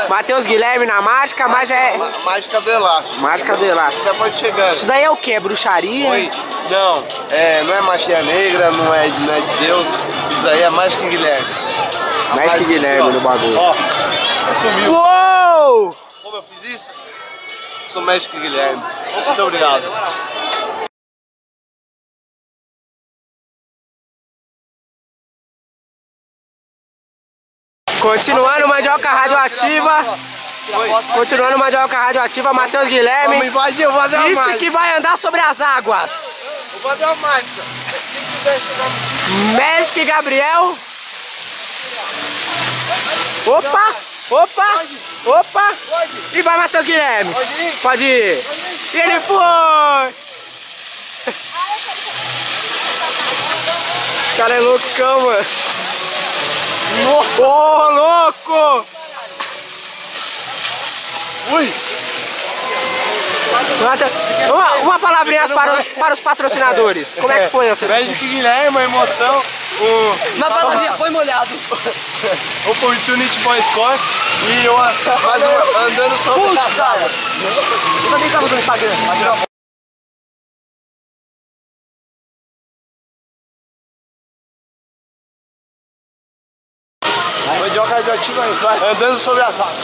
Matheus Guilherme na mágica, mas é... Mágica do elástico. Mágica do elástico. Já pode chegar. Isso daí é o que? Bruxaria? Oi. Não, não é magia negra, não é de Deus. Isso aí é Mágica Guilherme. Mágica Guilherme no bagulho. Ó, sumiu. Uou! Como eu fiz isso? Sou Mágica Guilherme. Muito obrigado. Continuando mandioca radioativa. Continuando mandioca radioativa, Matheus Guilherme. Vamos invadir, eu vou fazer uma Isso mágica. que vai andar sobre as águas. Vou fazer uma mágica. Quem quiser chegar... Magic Gabriel. Opa! Opa! Opa! E vai Matheus Guilherme. Pode ir? Pode ir. E ele foi! O cara é loucão, mano. Ô, louco! Ui! Uma palavrinha para os patrocinadores. Como é que foi essa? Magic Guilherme, uma emoção. Na palavrinha foi molhado. Opportunity Boy Score e eu andando sobre as águas. Eu também estava no Instagram. Mandioca radioativa andando sobre as águas.